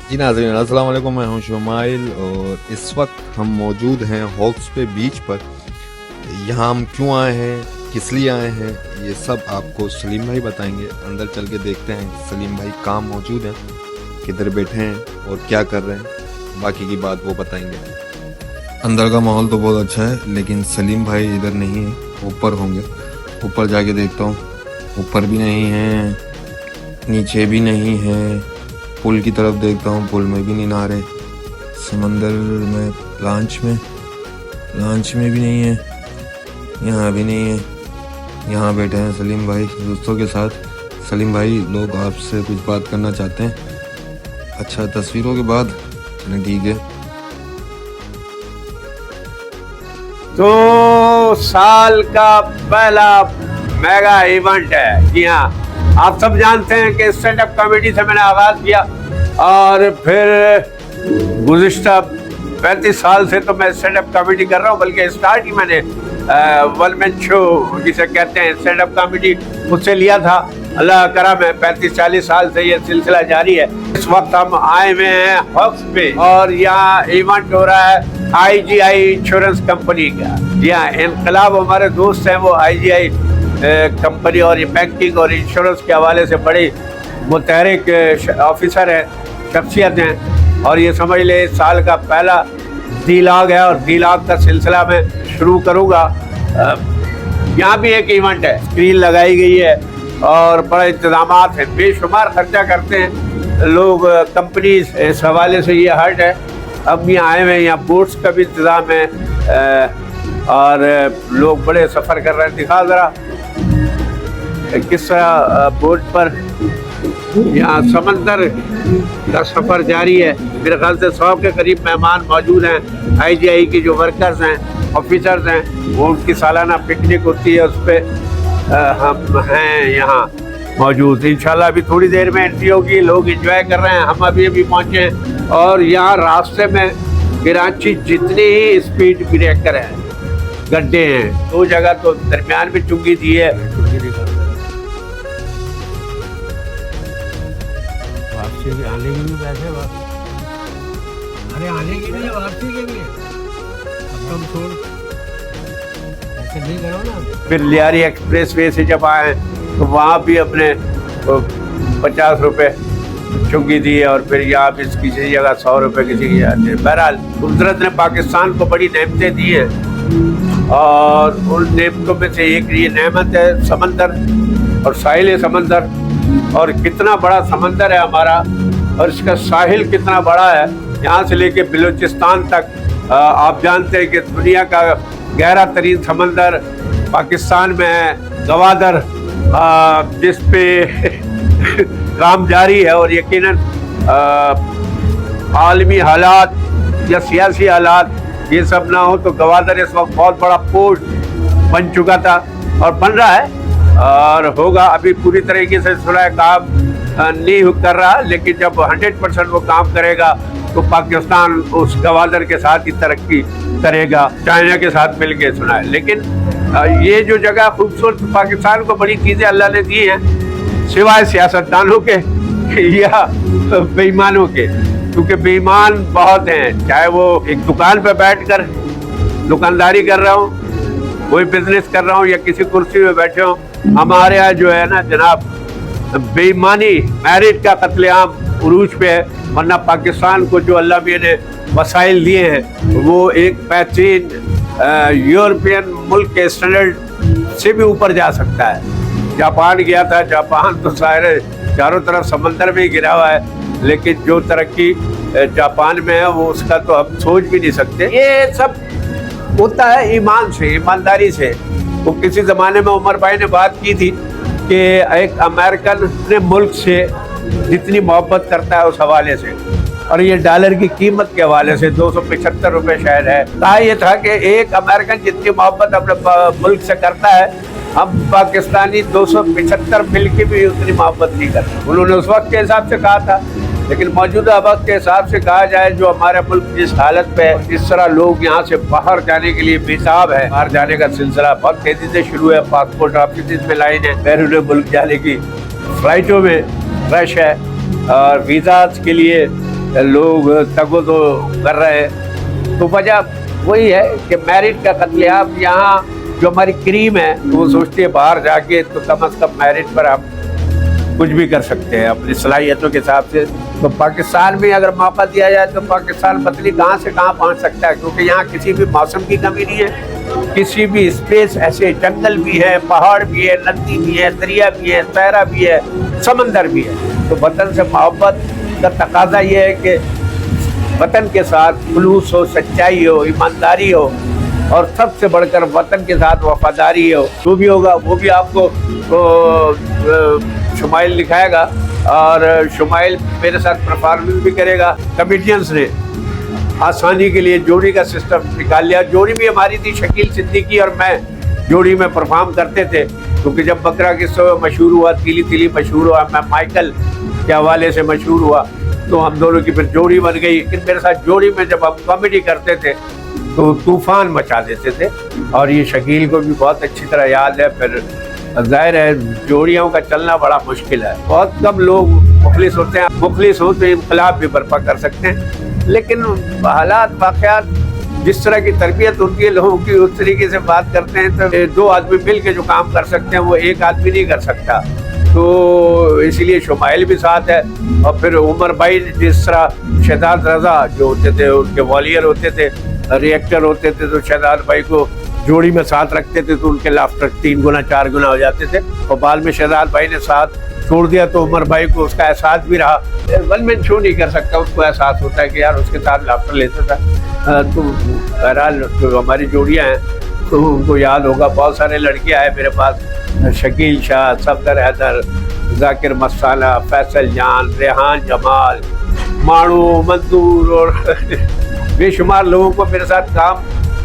जी नाज़रीन अस्सलाम वालेकुम, मैं हूं शुमाइल और इस वक्त हम मौजूद हैं हॉक्स पे बीच पर। यहाँ हम क्यों आए हैं, किस लिए आए हैं, ये सब आपको सलीम भाई बताएंगे। अंदर चल के देखते हैं कि सलीम भाई कहाँ मौजूद हैं, किधर बैठे हैं और क्या कर रहे हैं। बाकी की बात वो बताएंगे। अंदर का माहौल तो बहुत अच्छा है, लेकिन सलीम भाई इधर नहीं है, ऊपर होंगे। ऊपर जाके देखता हूँ, ऊपर भी नहीं है, नीचे भी नहीं है। पुल की तरफ देखता हूँ, पुल में भी नहीं नहा रहे। समंदर में लांच में भी नहीं है, यहाँ भी नहीं है। यहाँ बैठे हैं सलीम भाई दोस्तों के साथ। सलीम भाई, लोग आपसे कुछ बात करना चाहते हैं। अच्छा, तस्वीरों के बाद चलें, ठीक है। तो साल का पहला मेगा इवेंट है। जी हाँ, आप सब जानते हैं कि स्टैंड अप कॉमेडी से मैंने आगाज़ किया और फिर गुज़िश्ता 35 साल से तो मैं स्टैंड अप कॉमेडी कर रहा हूँ। बल्कि स्टार्ट ही मैंने वन मैन शो जिसे कहते हैं स्टैंड अप कॉमेडी, उससे लिया था। अल्लाह करम है, 35-40 साल से ये सिलसिला जारी है। इस वक्त हम आए हुए हैं हॉक्स पे और यहाँ इवेंट हो रहा है IGI इंश्योरेंस कंपनी का। जी हाँ, इनकलाब हमारे दोस्त हैं, वो IGI कंपनी और ये बैंकिंग और इंश्योरेंस के हवाले से बड़े मुतहरिक ऑफिसर हैं, शख्सियत हैं। और ये समझ ले साल का पहला दिलाग है और दिलाग का सिलसिला मैं शुरू करूँगा। यहाँ भी एक इवेंट है, स्क्रीन लगाई गई है और बड़ा इंतजामात है, बेशुमार खर्चा करते हैं लोग। कंपनी इस हवाले से ये हर्ट है। अब यहाँ आए हुए हैं, यहाँ बोट्स का भी इंतज़ाम है और लोग बड़े सफ़र कर रहे हैं। दिखा ज़रा किस तरह बोट पर यहाँ समंदर का सफ़र जारी है। मेरे ख्याल से 100 के करीब मेहमान मौजूद हैं। IGI के जो वर्कर्स हैं, ऑफिसर्स हैं, वो उनकी सालाना पिकनिक होती है, उस पर हम हैं यहाँ मौजूद। इंशाल्लाह अभी थोड़ी देर में एंट्री होगी, लोग एंजॉय कर रहे हैं। हम अभी पहुँचे हैं और यहाँ रास्ते में कराची जितने ही स्पीड ब्रेकर हैं, गड्ढे हैं, 2 जगह तो दरमियान में चुंगी दी है। आने के भी पैसे, अरे आने के लिए, वापसी के लिए अब छोड़ ऐसे नहीं करो ना। फिर लियारी एक्सप्रेस वे से जब आए तो वहाँ भी अपने 50 रुपये चुंगी दी है और फिर यहाँ भी किसी जगह 100 रुपये किसी की जाते हैं। बहरहाल कुदरत ने पाकिस्तान को बड़ी नेमतें दी हैं और उन नेमतों में से एक ये नेमत है समंदर और साहिल समंदर। और कितना बड़ा समंदर है हमारा और इसका साहिल कितना बड़ा है, यहाँ से लेके बलूचिस्तान तक। आप जानते हैं कि दुनिया का गहरा तरीन समंदर पाकिस्तान में है, गवादर, जिस पे काम जारी है। और यकीनन आलमी हालात या सियासी हालात ये सब ना हो तो गवादर इस वक्त बहुत बड़ा पोर्ट बन चुका था और बन रहा है और होगा। अभी पूरी तरीके से सुलह काम नहीं कर रहा, लेकिन जब 100% वो काम करेगा तो पाकिस्तान उस गवादर के साथ ही तरक्की करेगा, चाइना के साथ मिलके सुना है। लेकिन ये जो जगह खूबसूरत, पाकिस्तान को बड़ी चीज़ें अल्लाह ने दी हैं, सिवाय सियासतदानों के या बेईमानों के, क्योंकि बेईमान बहुत हैं। चाहे वो एक दुकान पर बैठकर दुकानदारी कर रहा हूँ, कोई बिजनेस कर रहा हूँ या किसी कुर्सी में बैठे हो, हमारे यहाँ जो है ना जनाब, बेईमानी, मैरिट का कत्लेआम उरूज पे है। वरना पाकिस्तान को जो अल्लाह मियां ने वसाइल दिए हैं वो एक बेहतरीन यूरोपियन मुल्क के स्टैंडर्ड से भी ऊपर जा सकता है। जापान गया था, जापान तो सारे चारों तरफ समंदर में ही गिरा हुआ है, लेकिन जो तरक्की जापान में है वो उसका तो हम सोच भी नहीं सकते। ये सब होता है ईमान से, ईमानदारी से। वो किसी ज़माने में उमर भाई ने बात की थी कि एक अमेरिकन अपने मुल्क से जितनी मोहब्बत करता है उस हवाले से, और ये डॉलर की कीमत के हवाले से 275 रुपये शायद है। कहा यह था कि एक अमेरिकन जितनी मोहब्बत अपने मुल्क से करता है, हम पाकिस्तानी 275 मिल के भी उतनी मोहब्बत नहीं करते। उन्होंने उस वक्त के हिसाब से कहा था, लेकिन मौजूदा वक्त के हिसाब से कहा जाए, जो हमारे मुल्क जिस हालत पे है, जिस तरह लोग यहाँ से बाहर जाने के लिए बेताब है, बाहर जाने का सिलसिला बहुत तेजी से शुरू है। पासपोर्ट ऑफिस में लाइन है, बैरून मुल्क जाने की फ्लाइटों में रश है और वीज़ा के लिए लोग तगो तो कर रहे हैं। तो वजह वही है कि मेरिट का कत्लेआम यहाँ जो हमारी क्रीम है वो सोचती है बाहर जाके तो कम से कम मेरिट पर हम कुछ भी कर सकते हैं अपनी सलाहियतों के हिसाब से। तो पाकिस्तान में अगर मौका दिया जाए तो पाकिस्तान पतली कहाँ से कहाँ पहुँच सकता है, क्योंकि यहाँ किसी भी मौसम की कमी नहीं है, किसी भी स्पेस, ऐसे जंगल भी है, पहाड़ भी है, नदी भी है, दरिया भी है, सहरा भी है, समंदर भी है। तो वतन से मोहब्बत का तकाजा ये है कि वतन के साथ खुलूस हो, सच्चाई हो, ईमानदारी हो और सबसे बढ़कर वतन के साथ वफादारी हो। जो भी होगा वो भी आपको शुमाइल दिखाएगा और शुमाइल मेरे साथ परफॉर्मेंस भी करेगा। कमेडियंस ने आसानी के लिए जोड़ी का सिस्टम निकाल लिया। जोड़ी भी हमारी थी, शकील सिद्दीकी और मैं जोड़ी में परफॉर्म करते थे, क्योंकि जब बकरा किस्सा मशहूर हुआ, तिली तिली मशहूर हुआ, मैं माइकल के हवाले से मशहूर हुआ, तो हम दोनों की फिर जोड़ी बन गई। लेकिन मेरे साथ जोड़ी में जब हम कॉमेडी करते थे तो तूफान मचा देते थे और ये शकील को भी बहुत अच्छी तरह याद है। फिर जाहिर है जोड़ियों का चलना बड़ा मुश्किल है, बहुत कम लोग मुखलिस होते हैं। मुखलिस हो तो इनकलाब भी बर्पा कर सकते हैं, लेकिन हालात वाक़यात जिस तरह की तरबियत होती है लोगों की उस तरीके से बात करते हैं। तो दो आदमी मिल के जो काम कर सकते हैं वो एक आदमी नहीं कर सकता। तो इसलिए शुमाइल भी साथ है। और फिर उमर भाई जिस तरह शहजाद रजा जो होते थे उनके वॉलियर होते थे, रिएक्टर होते थे, तो शहजाद भाई को जोड़ी में साथ रखते थे तो उनके लाफ्टर 3 गुना 4 गुना हो जाते थे। और बाद में शहजाद भाई ने साथ छोड़ दिया तो उमर भाई को उसका एहसास भी रहा। वन मैन शो नहीं कर सकता, उसको एहसास होता है कि यार उसके साथ लाफ्टर लेता था। तो बहरहाल जो हमारी जोड़ियाँ हैं तो उनको याद होगा। बहुत सारे लड़कियाँ आए मेरे पास, शकील शाह, सफदर हैदर, जाकिर मस्ताना, फैसल जान, रेहान जमाल, मानू मंदूर और बेशुमार लोगों को मेरे साथ काम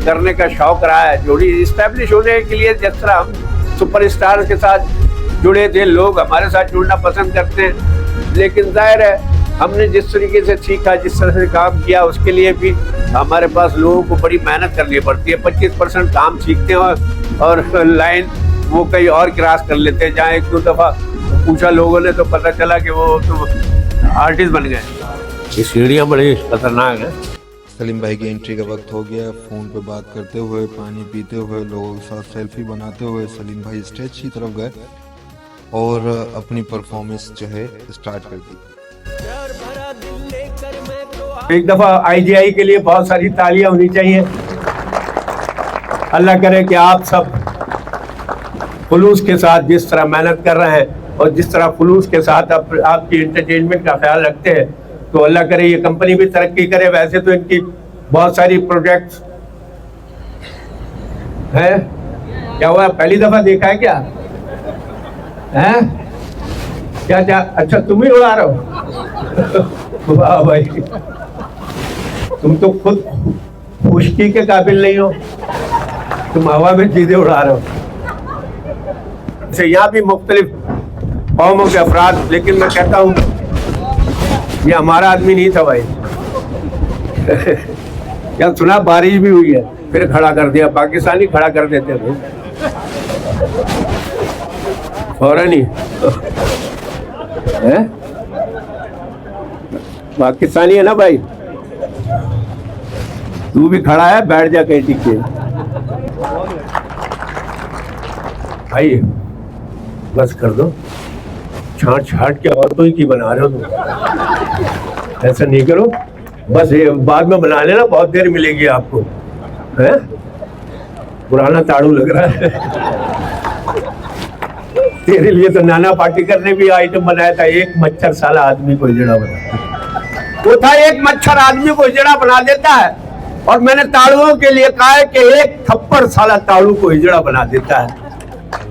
करने का शौक रहा है। जोड़ी इस्टेब्लिश होने के लिए जिस तरह हम सुपरस्टार के साथ जुड़े थे, लोग हमारे साथ जुड़ना पसंद करते हैं। लेकिन जाहिर है हमने जिस तरीके से सीखा, जिस तरह से काम किया, उसके लिए भी हमारे पास लोगों को बड़ी मेहनत करनी पड़ती है। 25% काम सीखते हैं और लाइन वो कहीं और क्रॉस कर लेते हैं। जहाँ 1-2 दफ़ा पूछा लोगों ने तो पता चला कि वो तो आर्टिस्ट बन गए। ये सीढ़ियाँ बड़ी खतरनाक है। सलीम भाई की एंट्री का वक्त हो गया। फ़ोन पे बात करते हुए, पानी पीते हुए, लोगों के साथ सेल्फी बनाते हुए सलीम भाई स्टेज की तरफ गए और अपनी परफॉर्मेंस जो है स्टार्ट कर दी। एक दफ़ा IGI के लिए बहुत सारी तालियां होनी चाहिए। अल्लाह करे कि आप सब खुलूस के साथ जिस तरह मेहनत कर रहे हैं और जिस तरह खुलूस के साथ आपकी एंटरटेनमेंट का ख्याल रखते हैं, तो अल्लाह करे ये कंपनी भी तरक्की करे। वैसे तो इनकी बहुत सारी प्रोजेक्ट्स हैं। क्या हुआ, पहली दफा देखा है क्या? हैं क्या क्या? अच्छा तुम ही उड़ा रहे हो। वाह भाई, तुम तो खुद खुशकी के काबिल नहीं हो, तुम हवा में चीजें उड़ा रहे हो। यहाँ भी मुख्तलिफ कौमों के अफराद, लेकिन मैं कहता हूँ ये हमारा आदमी नहीं था भाई। क्या सुना, बारिश भी हुई है, फिर खड़ा कर दिया। पाकिस्तानी खड़ा कर देते थे फौरन ही। पाकिस्तानी है ना भाई, तू भी खड़ा है, बैठ जा कहीं टिक के भाई। बस कर दो, छाट छाट के औरतों ही की बना रहे हो तुम। ऐसा नहीं करो, बस ये बाद में बना लेना, बहुत देर मिलेगी आपको। है पुराना ताड़ू लग रहा है। तेरे लिए तो नाना पाटेकर ने भी आइटम बनाया था, एक मच्छर साला आदमी को हिजड़ा बना। वो था एक मच्छर आदमी को हिजड़ा बना देता है, और मैंने ताड़ुओं के लिए कहा है कि एक थप्पड़ साला ताड़ू को हिजड़ा बना देता है।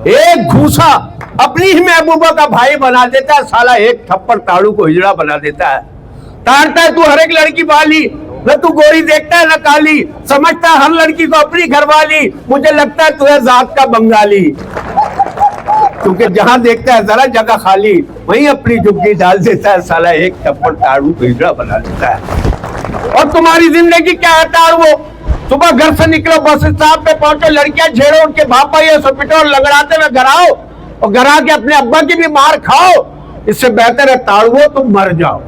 एक घूसा अपनी ही महबूबा का भाई बना देता है साला, एक थप्पड़ ताड़ू को हिजड़ा बना देता है। ताड़ता है तू हर एक लड़की वाली, न तू गोरी देखता है न काली, समझता है हर लड़की को अपनी घरवाली, मुझे लगता है तू है जात का बंगाली। क्योंकि जहां देखता है जरा जगह खाली, वहीं अपनी झुग्गी डाल देता है साला, एक थप्पड़ ताड़ू को हिजड़ा बना देता है। और तुम्हारी जिंदगी क्या है ताड़ू? सुबह घर से निकलो, बस स्टॉप पे पहुंचो, लड़कियां छेड़ो, उनके बाप भाई पिटो, लगड़ाते हुए घर आओ और घर आके अपने अब्बा की भी मार खाओ। इससे बेहतर है ताड़ुओ तुम मर जाओ।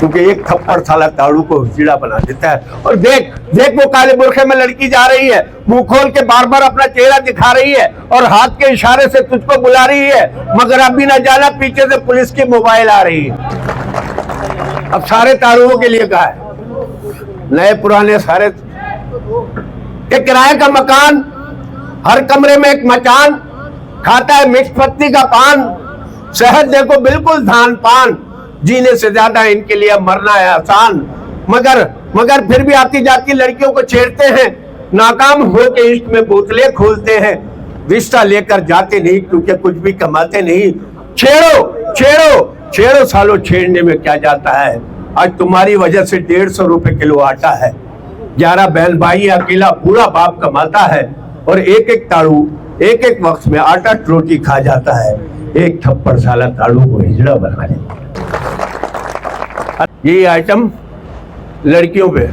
क्योंकि एक थप्पड़ साला ताड़ू को हिजड़ा बना देता है। और देख देख वो काले बुरखे में लड़की जा रही है, मुंह खोल के बार बार अपना चेहरा दिखा रही है और हाथ के इशारे से तुझको बुला रही है, मगर अब भी न जाना पीछे से पुलिस की मोबाइल आ रही है। अब सारे ताड़ुओं के लिए कहा है, नए पुराने सारे। एक किराए का मकान, हर कमरे में एक मचान, खाता है मिक्स पत्ती का पान, शहद देखो बिल्कुल धान पान, जीने से ज्यादा इनके लिए मरना है आसान। मगर फिर भी आती जाती लड़कियों को छेड़ते हैं, नाकाम होके इश्क में बोतलें खोलते हैं, रिश्ता लेकर जाते नहीं क्योंकि कुछ भी कमाते नहीं। छेड़ो छेड़ो छेड़ो सालों, छेड़ने में क्या जाता है। आज तुम्हारी वजह से 150 रुपए किलो आटा है, 11 बहन भाई अकेला पूरा बाप कमाता है, और एक एक ताड़ू एक एक वक्त में आटा रोटी खा जाता है। एक थप्पड़ साला ताड़ू को हिजड़ा बना लेता। ये आइटम लड़कियों पे,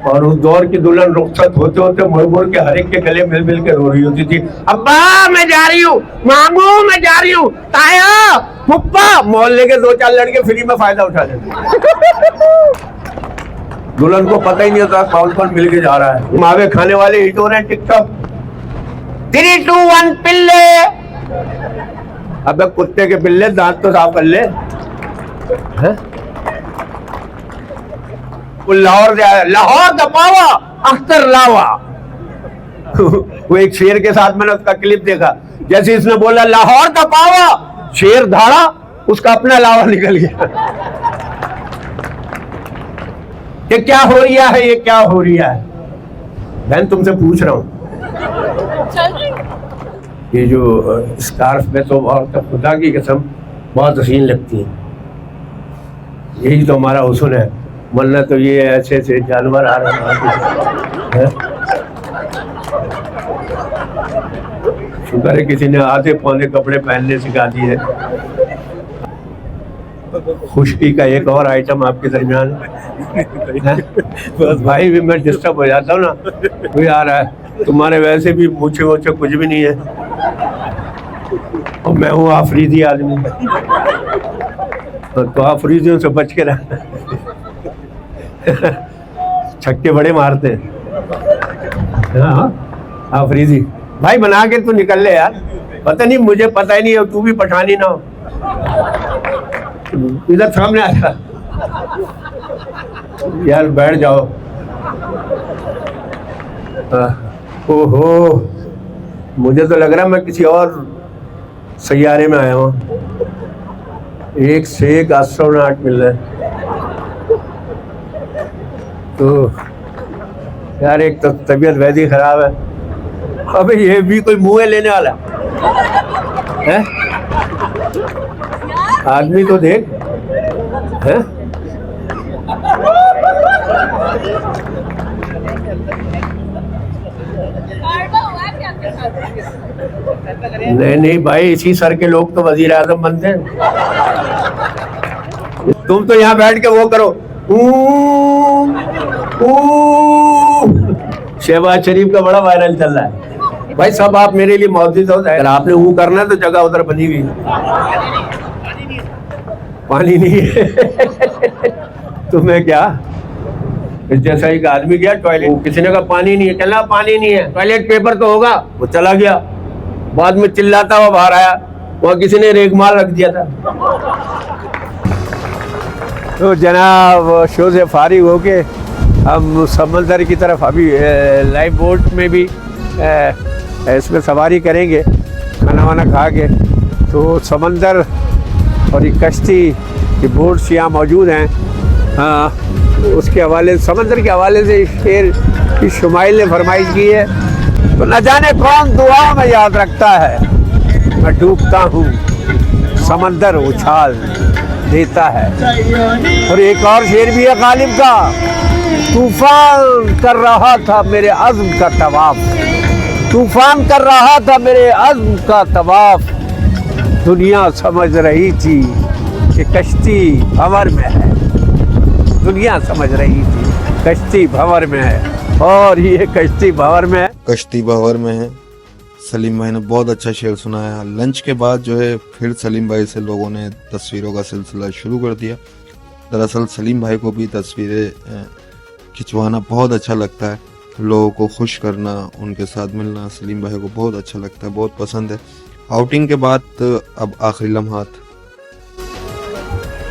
और उस दौर की दुल्हन रुखसत होते होते मुड़ मुड़ के हर एक के गले मिल मिल के रो रही होती थी। अब्बा मैं जा रही हूँ, मामू मैं जा रही हूँ, ताया पुप्पा। मोहल्ले के 2-4 लड़के फ्री में फायदा उठा लेते। दुल्हन को पता ही नहीं होता कौन कौन मिल के जा रहा है। मावे खाने वाले हिट हो रहे हैं टिकटॉक। 3, 2, 1 पिल्ले। अबे कुत्ते के पिल्ले, दांत तो साफ कर ले। लाहौर दबावा अख्तर लावा। वो एक शेर के साथ मैंने उसका क्लिप देखा, जैसे इसने बोला लाहौर दबावा, शेर धाड़ा, उसका अपना लावा निकल गया। ये क्या हो रिया है, ये क्या हो रिया है। बहन तुमसे पूछ रहा हूं, ये जो स्कार्फ में तो बहुत, खुदा की कसम बहुत हसीन लगती है। यही तो हमारा हुस्न है, वरना तो ये ऐसे ऐसे जानवर आ रहे हैं। शुक्र है किसी ने आधे पौने कपड़े पहनने सिखा दिए। खुशकी का एक और आइटम आपके दरमियान है। बस भाई भी मैं डिस्टर्ब हो जाता हूँ ना, कोई आ रहा है। तुम्हारे वैसे भी मूछे वूछे कुछ भी नहीं है, और मैं हूँ आफरीदी आदमी, तो आफरीदियों से बच के रहना। छक्के बड़े मारते हैं। हाँ आफरीदी भाई, बना के तू निकल ले यार। पता नहीं, मुझे पता ही नहीं है, तू भी पठानी ना हो। इधर सामने आ जा यार, बैठ जाओ। ओहो, मुझे तो लग रहा है मैं किसी और सैयारे में आया हूँ। एक से एक एस्ट्रोनॉट मिल रहे हैं। तो यार एक तो तबीयत वैसी खराब है। अबे ये भी कोई मुँह लेने वाला है? आदमी तो देख है। नहीं भाई, इसी सर के लोग तो वजीर आजम बनते हैं। तुम तो यहाँ बैठ के वो करो, शहबाज शरीफ का बड़ा वायरल चल रहा है। भाई सब आप मेरे लिए मौजूद हो जाए। अगर आपने वो करना है तो जगह उधर बनी हुई, पानी नहीं है। तुम्हें क्या, जैसा एक आदमी गया टॉयलेट, किसी ने कहा पानी नहीं है, चला पानी नहीं है, टॉयलेट पेपर तो होगा, वो चला गया। बाद में चिल्लाता हुआ बाहर आया, वहाँ किसी ने रेगमाल रख दिया था। तो जनाब शो से फारिग होके हम समंदर की तरफ अभी लाइफ बोट में भी इसमें सवारी करेंगे, खाना वाना खा के। तो समंदर और ये कश्ती, ये बोट्स यहाँ मौजूद हैं। उसके हवाले, समंदर के हवाले से शेर की शुमाइल ने फरमाइश की है, तो न जाने कौन दुआ में याद रखता है। मैं डूबता हूँ, समंदर उछाल देता है। और एक और शेर भी है गालिब का, तूफान कर रहा था मेरे अज़्म का तवाफ, तूफान कर रहा था मेरे अज़्म का तवाफ। दुनिया समझ रही थी कि कश्ती भंवर में है, दुनिया समझ रही थी कश्ती भंवर में है, और ये कश्ती भंवर में है। कश्ती भंवर में है, सलीम भाई ने बहुत अच्छा शेर सुनाया। लंच के बाद जो है फिर सलीम भाई से लोगों ने तस्वीरों का सिलसिला शुरू कर दिया। दरअसल सलीम भाई को भी तस्वीरें खिंचवाना बहुत अच्छा लगता है, लोगों को खुश करना, उनके साथ मिलना सलीम भाई को बहुत अच्छा लगता है, बहुत पसंद है। आउटिंग के बाद अब आखिरी लम्हात।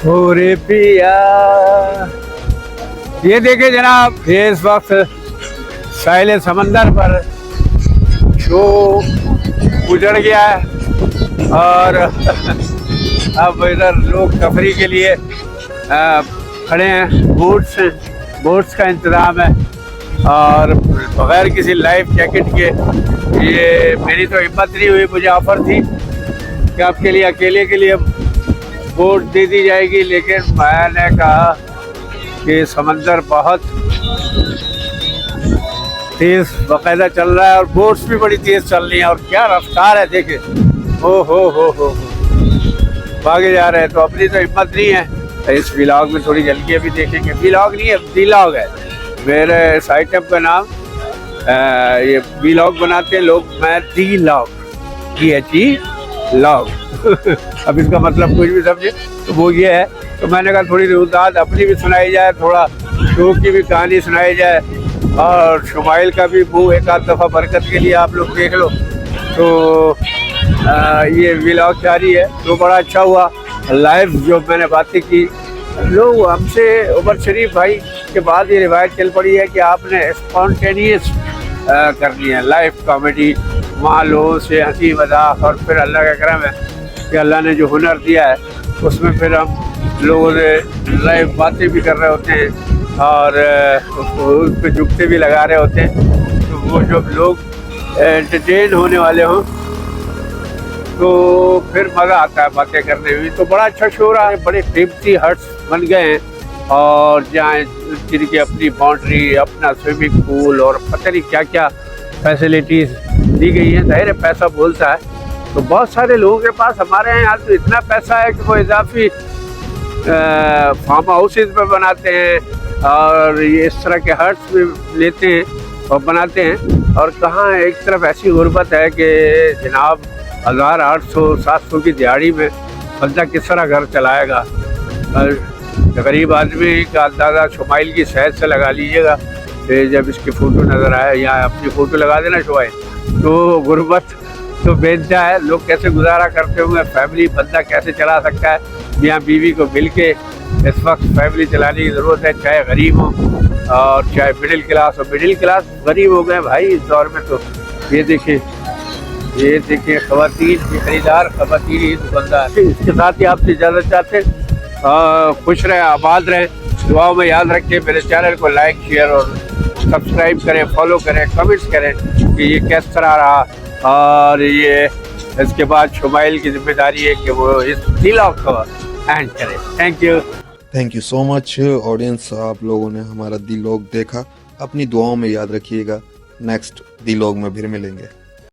हो रे पिया, ये देखे जनाब, ये इस वक्त साहिल समंदर पर शो उजड़ गया है और अब इधर लोग तफरी के लिए खड़े हैं। बोट्स का इंतज़ाम है और बगैर किसी लाइफ जैकेट के, ये मेरी तो हिम्मत नहीं हुई, मुझे ऑफ़र थी कि आपके लिए अकेले के लिए बोट दे दी जाएगी, लेकिन मैंने कहा कि समंदर बहुत तेज़ बाकायदा चल रहा है और बोट्स भी बड़ी तेज़ चल रही हैं और क्या रफ्तार है देखे, हो भागे जा रहे हैं। तो अपनी तो हिम्मत नहीं है। इस व्लॉग में थोड़ी जल्दी अभी देखेंगे, व्लॉग नहीं है व्लॉग है मेरे इस आइटम का नाम। ये व्लॉग बनाते हैं लोग, मैं लॉग अब इसका मतलब कुछ भी समझे तो वो ये है। तो मैंने कहा थोड़ी रुदाद अपनी भी सुनाई जाए, थोड़ा शो की भी कहानी सुनाई जाए और शुमाइल का भी मुँह एक आध दफ़ा बरकत के लिए आप लोग देख लो। तो ये व्लॉग जारी है। तो बड़ा अच्छा हुआ लाइव जो मैंने बातें की। लोग हमसे उमर शरीफ भाई के बाद ये रिवायत चल पड़ी है कि आपने स्पॉन्टेनियस करनी है लाइव कॉमेडी, वहाँ लोगों से हंसी मजाक, और फिर अल्लाह का करम है कि अल्लाह ने जो हुनर दिया है उसमें फिर हम लोगों से लाइव बातें भी कर रहे होते हैं और उस पर जुगते भी लगा रहे होते हैं। तो वो जब लोग एंटरटेन होने वाले हों तो फिर मज़ा आता है बातें करने में। तो बड़ा अच्छा शो रहा है, बड़े कीमती हट्स बन गए हैं और जहाँ जिनकी अपनी बाउंड्री, अपना स्विमिंग पूल और पता नहीं क्या क्या फैसिलिटीज़ दी गई हैं। जाहिर है पैसा बोलता है, तो बहुत सारे लोगों के पास, हमारे यहाँ तो इतना पैसा है कि वो इजाफी फार्म हाउसेज में बनाते हैं और ये इस तरह के हट्स में लेते हैं और बनाते हैं। और कहाँ एक तरफ ऐसी गुर्बत है कि जनाब 1800-700 की दिहाड़ी में बंदा किस तरह घर चलाएगा। गरीब आदमी का अंदाज़ा शुमाइल की सेहत से लगा लीजिएगा। जब इसकी फ़ोटो नज़र आए या अपनी फ़ोटो लगा देना शुमाइल, तो गुर्बत तो बेंचा है। लोग कैसे गुजारा करते होंगे, फैमिली बंदा कैसे चला सकता है। मियाँ बीवी को मिल के इस वक्त फैमिली चलाने की ज़रूरत है, चाहे गरीब हो और चाहे मिडिल क्लास हो। मिडिल क्लास गरीब हो गए भाई इस दौर में। तो ये देखिए ख़वातीन की खरीदार, ख़वातीन ही दुकानदार। इसके साथ ही आपसे इजाज़त चाहते हैं। खुश रहें, आबाद रहें, दुआओं में याद रखें। मेरे चैनल को लाइक, शेयर और सब्सक्राइब करें, फॉलो करें, कमेंट्स करें कि ये किस तरह रहा। और ये इसके बाद शुमाइल की जिम्मेदारी है कि वो इस व्लॉग को एंड करे। Thank you so much audience, आप लोगों ने हमारा व्लॉग देखा। अपनी दुआओं में याद रखिएगा। नेक्स्ट व्लॉग में फिर मिलेंगे।